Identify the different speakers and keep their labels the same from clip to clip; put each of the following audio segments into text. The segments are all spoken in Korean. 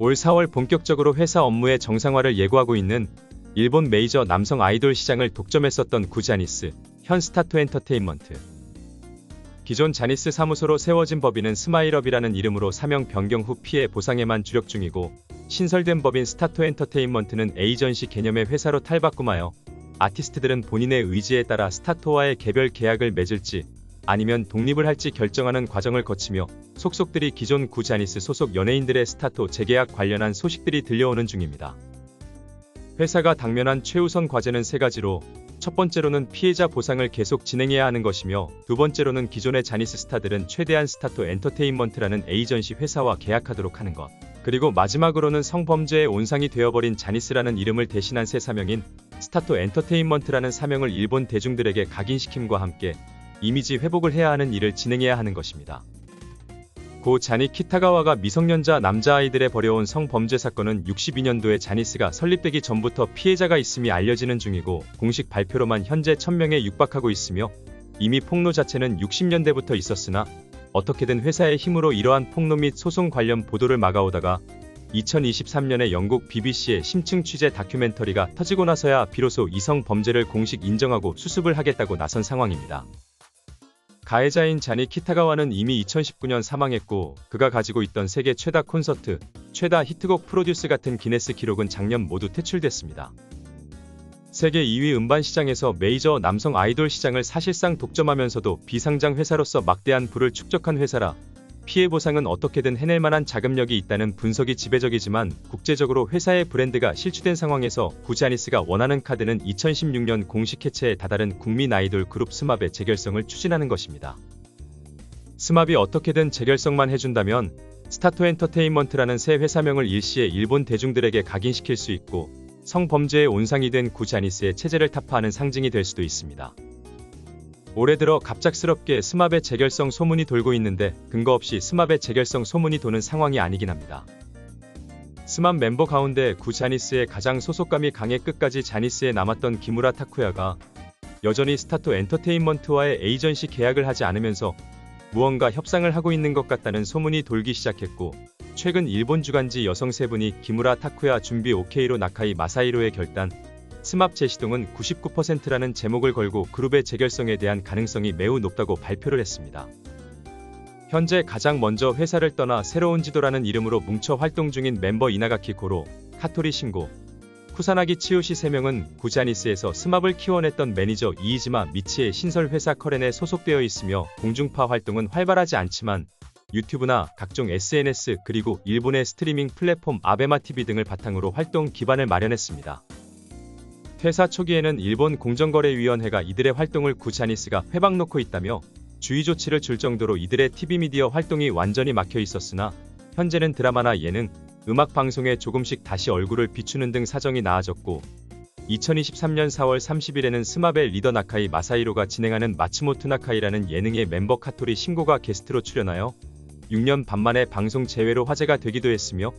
Speaker 1: 올 4월 본격적으로 회사 업무의 정상화를 예고하고 있는 일본 메이저 남성 아이돌 시장을 독점했었던 구자니스, 현 스타토엔터테인먼트. 기존 자니스 사무소로 세워진 법인은 스마일업이라는 이름으로 사명 변경 후 피해 보상에만 주력 중이고, 신설된 법인 스타토엔터테인먼트는 에이전시 개념의 회사로 탈바꿈하여 아티스트들은 본인의 의지에 따라 스타토와의 개별 계약을 맺을지 아니면 독립을 할지 결정하는 과정을 거치며, 속속들이 기존 구자니스 소속 연예인들의 스타토 재계약 관련한 소식들이 들려오는 중입니다. 회사가 당면한 최우선 과제는 세 가지로, 첫 번째로는 피해자 보상을 계속 진행해야 하는 것이며, 두 번째로는 기존의 자니스 스타들은 최대한 스타토 엔터테인먼트라는 에이전시 회사와 계약하도록 하는 것, 그리고 마지막으로는 성범죄의 온상이 되어버린 자니스라는 이름을 대신한 새 사명인 스타토 엔터테인먼트라는 사명을 일본 대중들에게 각인시킴과 함께 이미지 회복을 해야 하는 일을 진행해야 하는 것입니다. 고 자니 키타가와가 미성년자 남자아이들에 벌여온 성범죄 사건은 62년도에 자니스가 설립되기 전부터 피해자가 있음이 알려지는 중이고, 공식 발표로만 현재 1000명에 육박하고 있으며, 이미 폭로 자체는 60년대부터 있었으나 어떻게든 회사의 힘으로 이러한 폭로 및 소송 관련 보도를 막아오다가 2023년에 영국 BBC의 심층 취재 다큐멘터리가 터지고 나서야 비로소 이 성범죄를 공식 인정하고 수습을 하겠다고 나선 상황입니다. 가해자인 자니 키타가와는 이미 2019년 사망했고, 그가 가지고 있던 세계 최다 콘서트, 최다 히트곡 프로듀스 같은 기네스 기록은 작년 모두 퇴출됐습니다. 세계 2위 음반 시장에서 메이저 남성 아이돌 시장을 사실상 독점하면서도 비상장 회사로서 막대한 부를 축적한 회사라 피해 보상은 어떻게든 해낼 만한 자금력이 있다는 분석이 지배적이지만, 국제적으로 회사의 브랜드가 실추된 상황에서 구자니스가 원하는 카드는 2016년 공식 해체에 다다른 국민 아이돌 그룹 스맙의 재결성을 추진하는 것입니다. 스맙이 어떻게든 재결성만 해준다면 스타토 엔터테인먼트라는 새 회사명을 일시에 일본 대중들에게 각인시킬 수 있고, 성범죄의 온상이 된 구자니스의 체제를 타파하는 상징이 될 수도 있습니다. 올해 들어 갑작스럽게 스맙의 재결성 소문이 돌고 있는데, 근거 없이 스맙의 재결성 소문이 도는 상황이 아니긴 합니다. 스맙 멤버 가운데 구자니스의 가장 소속감이 강해 끝까지 자니스에 남았던 기무라 타쿠야가 여전히 스타토 엔터테인먼트와의 에이전시 계약을 하지 않으면서 무언가 협상을 하고 있는 것 같다는 소문이 돌기 시작했고, 최근 일본 주간지 여성 세 분이 기무라 타쿠야 준비 오케이로 나카이 마사히로의 결단, 스맙 재시동은 99%라는 제목을 걸고 그룹의 재결성에 대한 가능성이 매우 높다고 발표를 했습니다. 현재 가장 먼저 회사를 떠나 새로운 지도라는 이름으로 뭉쳐 활동 중인 멤버 이나가키 고로, 카토리 신고, 쿠사나기 치요시 3명은 구자니스에서 스맙을 키워냈던 매니저 이이지마 미치의 신설 회사 커렌에 소속되어 있으며, 공중파 활동은 활발하지 않지만 유튜브나 각종 SNS 그리고 일본의 스트리밍 플랫폼 아베마TV 등을 바탕으로 활동 기반을 마련했습니다. 퇴사 초기에는 일본 공정거래위원회가 이들의 활동을 구자니스가 회박 놓고 있다며 주의 조치를 줄 정도로 이들의 TV 미디어 활동이 완전히 막혀 있었으나, 현재는 드라마나 예능, 음악 방송에 조금씩 다시 얼굴을 비추는 등 사정이 나아졌고, 2023년 4월 30일에는 스맙의 리더 나카이 마사히로가 진행하는 마츠모토 나카이라는 예능의 멤버 카토리 신고가 게스트로 출연하여 6년 반 만에 방송 재회로 화제가 되기도 했으며,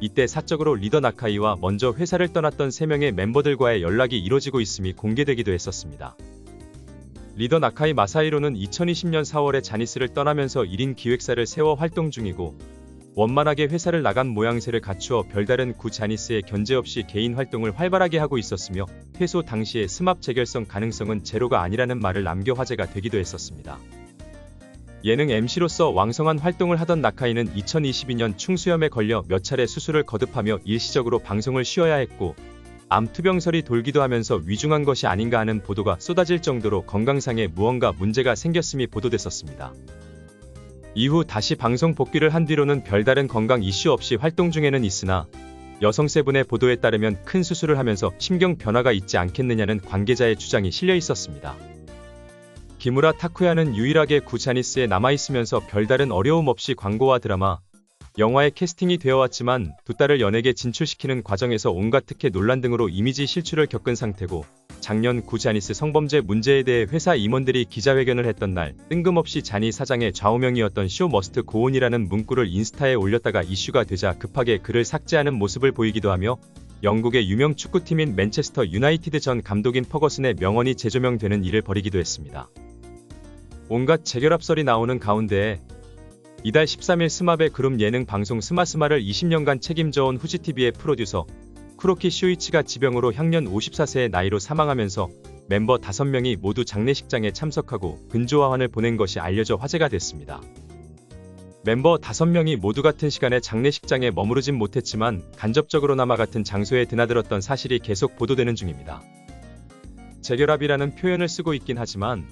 Speaker 1: 이때 사적으로 리더 나카이와 먼저 회사를 떠났던 3명의 멤버들과의 연락이 이뤄지고 있음이 공개되기도 했었습니다. 리더 나카이 마사히로는 2020년 4월에 자니스를 떠나면서 1인 기획사를 세워 활동 중이고, 원만하게 회사를 나간 모양새를 갖추어 별다른 구자니스의 견제 없이 개인 활동을 활발하게 하고 있었으며, 퇴소 당시에 스맙 재결성 가능성은 제로가 아니라는 말을 남겨 화제가 되기도 했었습니다. 예능 MC로서 왕성한 활동을 하던 나카이는 2022년 충수염에 걸려 몇 차례 수술을 거듭하며 일시적으로 방송을 쉬어야 했고, 암 투병설이 돌기도 하면서 위중한 것이 아닌가 하는 보도가 쏟아질 정도로 건강상에 무언가 문제가 생겼음이 보도됐었습니다. 이후 다시 방송 복귀를 한 뒤로는 별다른 건강 이슈 없이 활동 중에는 있으나, 여성 세 분의 보도에 따르면 큰 수술을 하면서 심경 변화가 있지 않겠느냐는 관계자의 주장이 실려 있었습니다. 기무라 타쿠야는 유일하게 구자니스에 남아있으면서 별다른 어려움 없이 광고와 드라마, 영화에 캐스팅이 되어왔지만, 두 딸을 연예계 진출시키는 과정에서 온갖 특혜 논란 등으로 이미지 실추를 겪은 상태고, 작년 구자니스 성범죄 문제에 대해 회사 임원들이 기자회견을 했던 날 뜬금없이 자니 사장의 좌우명이었던 쇼 머스트 고온이라는 문구를 인스타에 올렸다가 이슈가 되자 급하게 글을 삭제하는 모습을 보이기도 하며, 영국의 유명 축구팀인 맨체스터 유나이티드 전 감독인 퍼거슨의 명언이 재조명되는 일을 벌이기도 했습니다. 온갖 재결합설이 나오는 가운데 이달 13일 스마베 그룹 예능 방송 스마스마를 20년간 책임져온 후지TV의 프로듀서 쿠로키 슈이치가 지병으로 향년 54세의 나이로 사망하면서 멤버 5명이 모두 장례식장에 참석하고 근조화환을 보낸 것이 알려져 화제가 됐습니다. 멤버 5명이 모두 같은 시간에 장례식장에 머무르진 못했지만 간접적으로나마 같은 장소에 드나들었던 사실이 계속 보도되는 중입니다. 재결합이라는 표현을 쓰고 있긴 하지만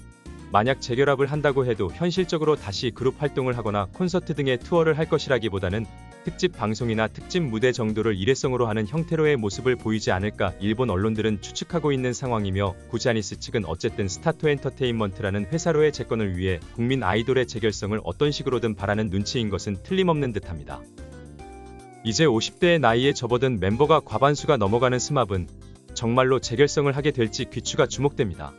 Speaker 1: 만약 재결합을 한다고 해도 현실적으로 다시 그룹 활동을 하거나 콘서트 등의 투어를 할 것이라기보다는 특집 방송이나 특집 무대 정도를 일회성으로 하는 형태로의 모습을 보이지 않을까 일본 언론들은 추측하고 있는 상황이며 구자니스 측은 어쨌든 스타토 엔터테인먼트라는 회사로의 재건을 위해 국민 아이돌의 재결성을 어떤 식으로든 바라는 눈치인 것은 틀림없는 듯합니다. 이제 50대의 나이에 접어든 멤버가 과반수가 넘어가는 스마브는 정말로 재결성을 하게 될지 귀추가 주목됩니다.